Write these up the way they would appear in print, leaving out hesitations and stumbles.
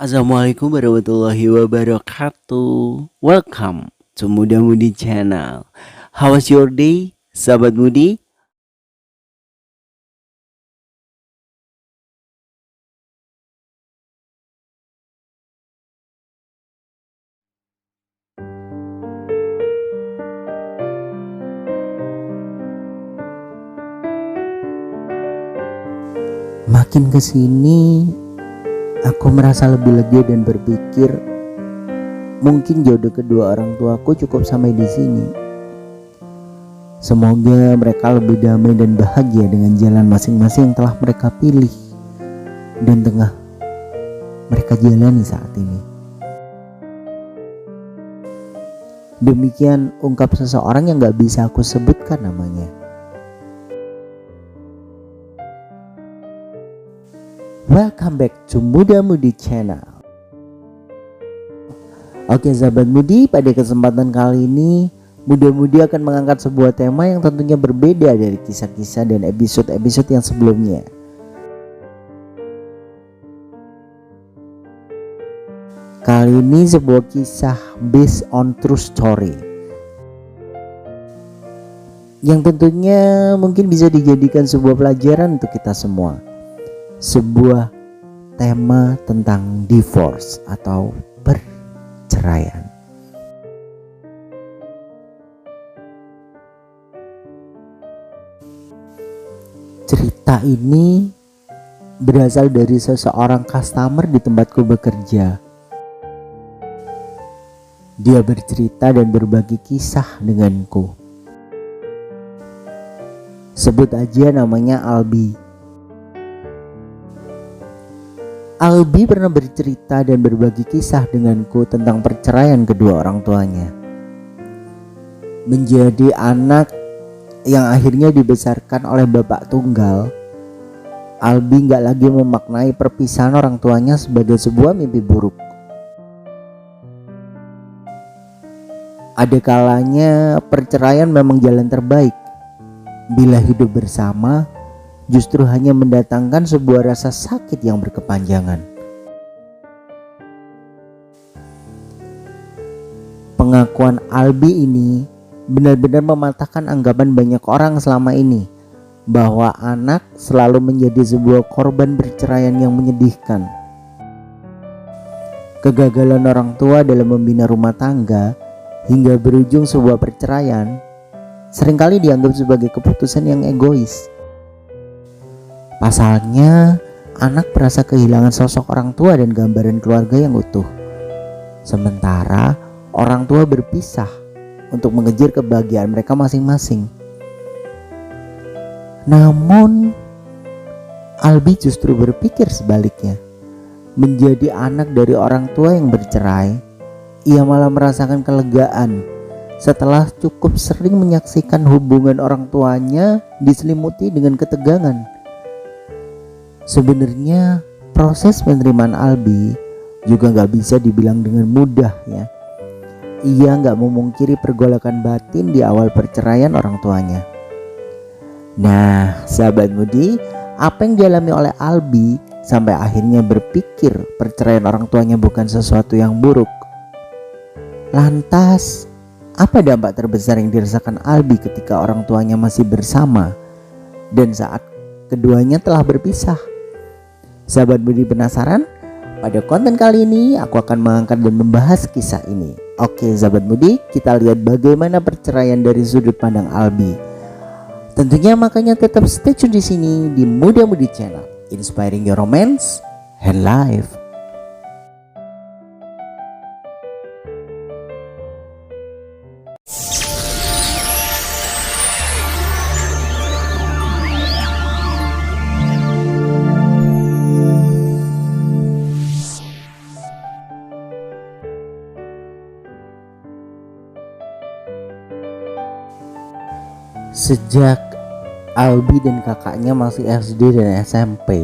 Assalamualaikum warahmatullahi wabarakatuh. Welcome to Muda Mudi Channel. How was your day, sahabat Mudi? Makin kesini, aku merasa lebih lega dan berpikir mungkin jodoh kedua orang tuaku cukup sampai di sini. Semoga mereka lebih damai dan bahagia dengan jalan masing-masing yang telah mereka pilih dan tengah mereka jalani saat ini. Demikian ungkap seseorang yang gak bisa aku sebutkan namanya. Welcome back to Muda Mudi Channel. Oke sahabat Mudi, pada kesempatan kali ini Muda Mudi akan mengangkat sebuah tema yang tentunya berbeda dari kisah-kisah dan episode-episode yang sebelumnya. Kali ini sebuah kisah based on true story yang tentunya mungkin bisa dijadikan sebuah pelajaran untuk kita semua. Sebuah tema tentang divorce atau perceraian. Cerita ini berasal dari seseorang customer di tempatku bekerja. Dia bercerita dan berbagi kisah denganku. Sebut aja namanya Albi. Albi pernah bercerita dan berbagi kisah denganku tentang perceraian kedua orang tuanya. Menjadi anak yang akhirnya dibesarkan oleh bapak tunggal, Albi gak lagi memaknai perpisahan orang tuanya sebagai sebuah mimpi buruk. Ada kalanya perceraian memang jalan terbaik. Bila hidup bersama justru hanya mendatangkan sebuah rasa sakit yang berkepanjangan. Pengakuan Albi ini benar-benar mematahkan anggapan banyak orang selama ini bahwa anak selalu menjadi sebuah korban perceraian yang menyedihkan. Kegagalan orang tua dalam membina rumah tangga hingga berujung sebuah perceraian seringkali dianggap sebagai keputusan yang egois. Pasalnya, anak merasa kehilangan sosok orang tua dan gambaran keluarga yang utuh. Sementara orang tua berpisah untuk mengejar kebahagiaan mereka masing-masing. Namun, Albi justru berpikir sebaliknya. Menjadi anak dari orang tua yang bercerai, ia malah merasakan kelegaan setelah cukup sering menyaksikan hubungan orang tuanya diselimuti dengan ketegangan. Sebenarnya proses penerimaan Albi juga gak bisa dibilang dengan mudah ya. Ia gak memungkiri pergolakan batin di awal perceraian orang tuanya. Nah sahabat Mudi, apa yang dialami oleh Albi sampai akhirnya berpikir perceraian orang tuanya bukan sesuatu yang buruk? Lantas apa dampak terbesar yang dirasakan Albi ketika orang tuanya masih bersama dan saat keduanya telah berpisah? Sahabat Budi penasaran? Pada konten kali ini aku akan mengangkat dan membahas kisah ini. Oke sahabat Budi, kita lihat bagaimana perceraian dari sudut pandang Albi. Tentunya makanya tetap stay tune di sini di Muda Mudi Channel, inspiring your romance and life. Sejak Albi dan kakaknya masih SD dan SMP,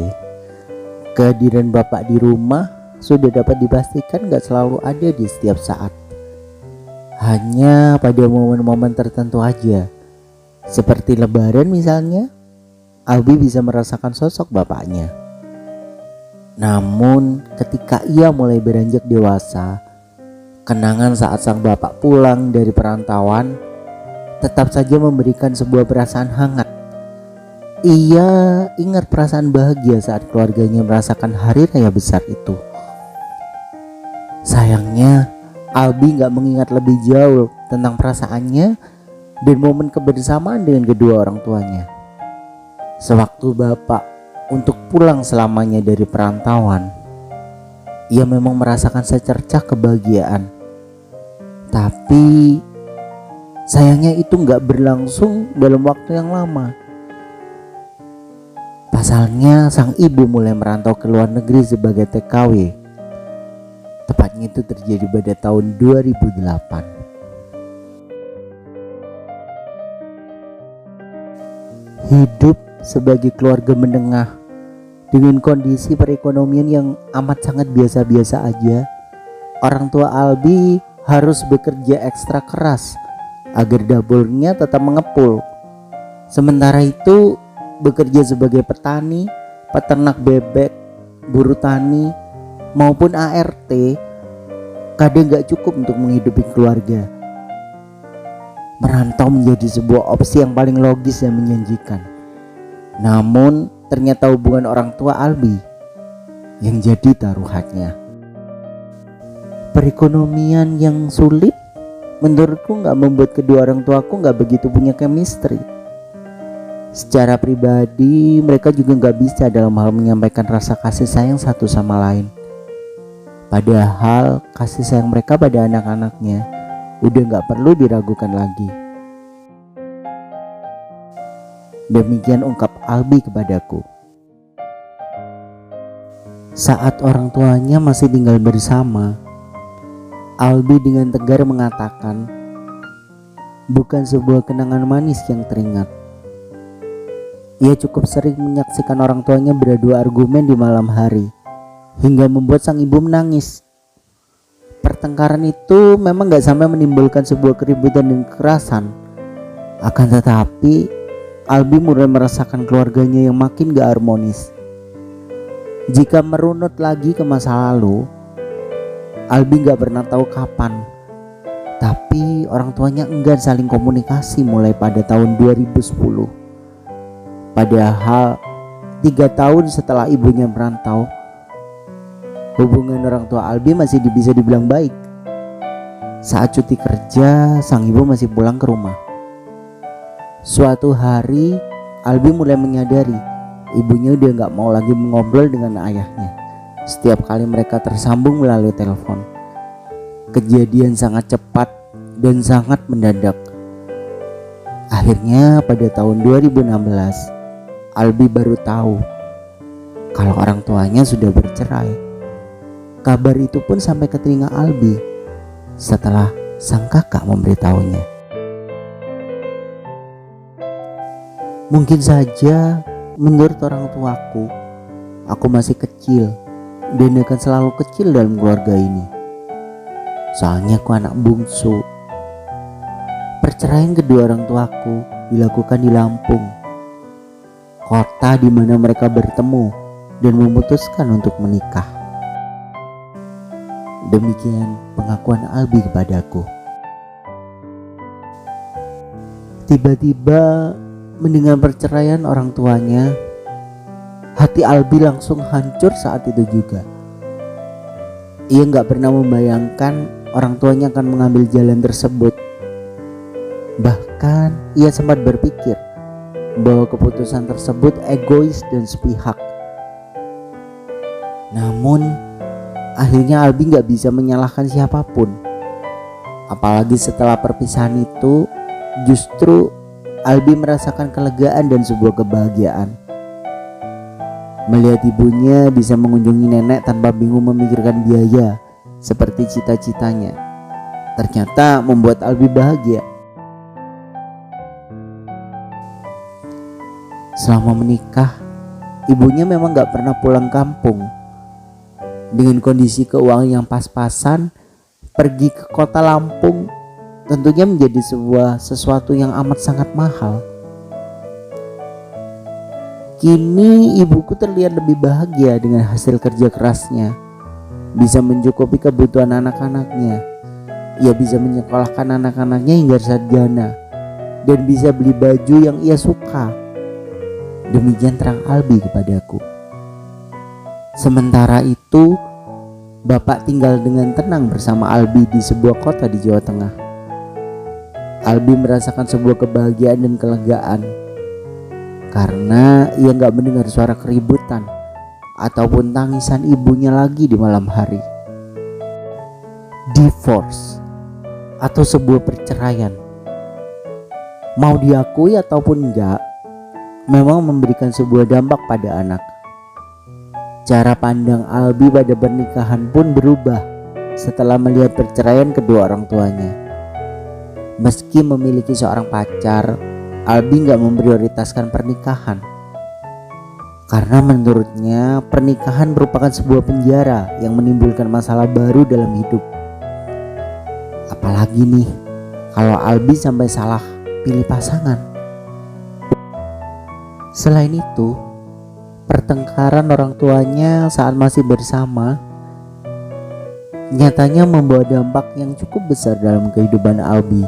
kehadiran bapak di rumah sudah dapat dipastikan gak selalu ada di setiap saat. Hanya pada momen-momen tertentu aja. Seperti lebaran misalnya, Albi bisa merasakan sosok bapaknya. Namun ketika ia mulai beranjak dewasa, kenangan saat sang bapak pulang dari perantauan tetap saja memberikan sebuah perasaan hangat. Ia ingat perasaan bahagia saat keluarganya merasakan hari raya besar itu. Sayangnya Albi gak mengingat lebih jauh tentang perasaannya dan momen kebersamaan dengan kedua orang tuanya. Sewaktu bapak untuk pulang selamanya dari perantauan, ia memang merasakan secercah kebahagiaan. Tapi sayangnya itu gak berlangsung dalam waktu yang lama. Pasalnya sang ibu mulai merantau ke luar negeri sebagai TKW. Tepatnya itu terjadi pada tahun 2008. Hidup sebagai keluarga menengah dengan kondisi perekonomian yang amat sangat biasa-biasa aja, orang tua Albi harus bekerja ekstra keras agar dapurnya tetap mengepul. Sementara itu bekerja sebagai petani, peternak bebek, buruh tani maupun ART kadang gak cukup untuk menghidupi keluarga. Merantau menjadi sebuah opsi yang paling logis dan menjanjikan. Namun ternyata hubungan orang tua Albi yang jadi taruhannya. Perekonomian yang sulit menurutku gak membuat kedua orang tuaku gak begitu punya chemistry. Secara pribadi mereka juga gak bisa dalam hal menyampaikan rasa kasih sayang satu sama lain. Padahal kasih sayang mereka pada anak-anaknya udah gak perlu diragukan lagi. Demikian ungkap Albi kepadaku. Saat orang tuanya masih tinggal bersama, Albi dengan tegar mengatakan, bukan sebuah kenangan manis yang teringat. Ia cukup sering menyaksikan orang tuanya beradu argumen di malam hari, hingga membuat sang ibu menangis. Pertengkaran itu memang gak sampai menimbulkan sebuah keributan dan kekerasan. Akan tetapi, Albi mulai merasakan keluarganya yang makin gak harmonis. Jika merunut lagi ke masa lalu, Albi gak pernah tahu kapan, tapi orang tuanya enggan saling komunikasi mulai pada tahun 2010. Padahal 3 tahun setelah ibunya merantau, hubungan orang tua Albi masih bisa dibilang baik. Saat cuti kerja, sang ibu masih pulang ke rumah. Suatu hari, Albi mulai menyadari ibunya udah gak mau lagi mengobrol dengan ayahnya. Setiap kali mereka tersambung melalui telepon. Kejadian sangat cepat dan sangat mendadak. Akhirnya pada tahun 2016, Albi baru tahu kalau orang tuanya sudah bercerai. Kabar itu pun sampai ke telinga Albi setelah sang kakak memberitahunya. Mungkin saja menurut orang tuaku, aku masih kecil dan akan selalu kecil dalam keluarga ini. Soalnya aku anak bungsu. Perceraian kedua orang tuaku dilakukan di Lampung, kota di mana mereka bertemu dan memutuskan untuk menikah. Demikian pengakuan Albi kepadaku. Tiba-tiba mendengar perceraian orang tuanya, hati Albi langsung hancur saat itu juga. Ia gak pernah membayangkan orang tuanya akan mengambil jalan tersebut. Bahkan ia sempat berpikir bahwa keputusan tersebut egois dan sepihak. Namun akhirnya Albi gak bisa menyalahkan siapapun. Apalagi setelah perpisahan itu, justru Albi merasakan kelegaan dan sebuah kebahagiaan. Melihat ibunya bisa mengunjungi nenek tanpa bingung memikirkan biaya seperti cita-citanya, ternyata membuat Albi bahagia. Selama menikah, ibunya memang gak pernah pulang kampung. Dengan kondisi keuangan yang pas-pasan, pergi ke kota Lampung tentunya menjadi sesuatu yang amat sangat mahal. Kini ibuku terlihat lebih bahagia dengan hasil kerja kerasnya. Bisa mencukupi kebutuhan anak-anaknya. Ia bisa menyekolahkan anak-anaknya hingga sarjana dan bisa beli baju yang ia suka. Demikian terang Albi kepadaku. Sementara itu, bapak tinggal dengan tenang bersama Albi di sebuah kota di Jawa Tengah. Albi merasakan sebuah kebahagiaan dan kelegaan karena ia gak mendengar suara keributan ataupun tangisan ibunya lagi di malam hari. Divorce atau sebuah perceraian, mau diakui ataupun enggak, memang memberikan sebuah dampak pada anak. Cara pandang Albi pada pernikahan pun berubah setelah melihat perceraian kedua orang tuanya. Meski memiliki seorang pacar, Albi gak memprioritaskan pernikahan. Karena menurutnya pernikahan merupakan sebuah penjara yang menimbulkan masalah baru dalam hidup. Apalagi nih kalau Albi sampai salah pilih pasangan. Selain itu, pertengkaran orang tuanya saat masih bersama nyatanya membawa dampak yang cukup besar dalam kehidupan Albi.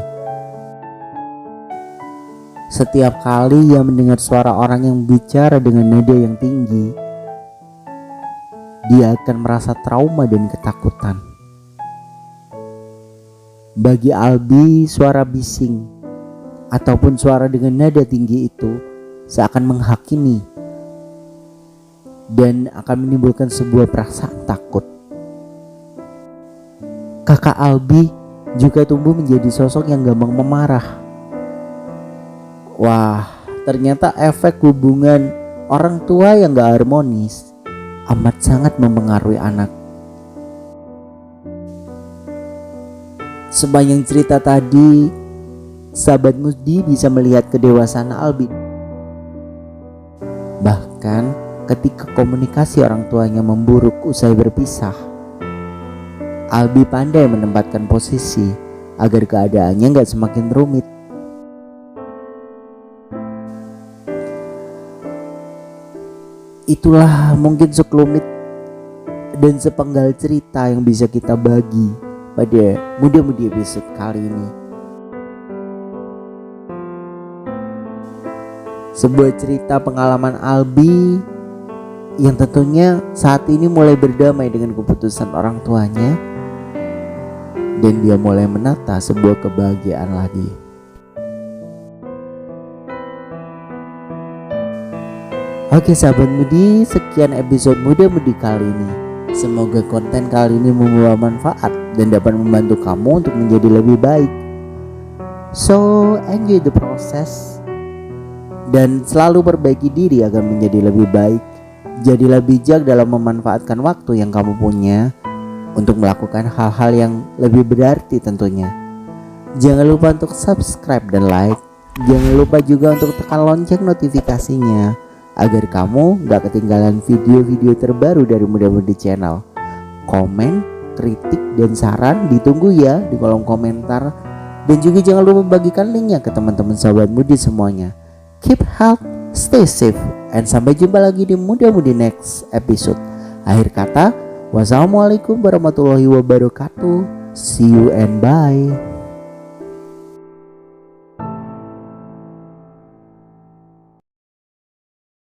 Setiap kali ia mendengar suara orang yang bicara dengan nada yang tinggi, dia akan merasa trauma dan ketakutan. Bagi Albi, suara bising ataupun suara dengan nada tinggi itu seakan menghakimi dan akan menimbulkan sebuah perasaan takut. Kakak Albi juga tumbuh menjadi sosok yang gampang memarah. Wah, ternyata efek hubungan orang tua yang gak harmonis amat sangat mempengaruhi anak. Sepanjang cerita tadi, sahabat Mudi bisa melihat kedewasaan Albi. Bahkan ketika komunikasi orang tuanya memburuk usai berpisah, Albi pandai menempatkan posisi agar keadaannya gak semakin rumit. Itulah mungkin sekelumit dan sepenggal cerita yang bisa kita bagi pada Muda-Mudi episode kali ini. Sebuah cerita pengalaman Albi yang tentunya saat ini mulai berdamai dengan keputusan orang tuanya dan dia mulai menata sebuah kebahagiaan lagi. Oke sahabat Mudi, sekian episode Muda-Mudi kali ini. Semoga konten kali ini membawa manfaat dan dapat membantu kamu untuk menjadi lebih baik. So enjoy the process dan selalu perbaiki diri agar menjadi lebih baik. Jadilah bijak dalam memanfaatkan waktu yang kamu punya untuk melakukan hal-hal yang lebih berarti tentunya. Jangan lupa untuk subscribe dan like. Jangan lupa juga untuk tekan lonceng notifikasinya agar kamu gak ketinggalan video-video terbaru dari Muda-Mudi Channel. Komen, kritik, dan saran ditunggu ya di kolom komentar. Dan juga jangan lupa bagikan linknya ke teman-teman sahabat Mudi semuanya. Keep health, stay safe, and sampai jumpa lagi di Muda-Mudi next episode. Akhir kata, wassalamualaikum warahmatullahi wabarakatuh. See you and bye.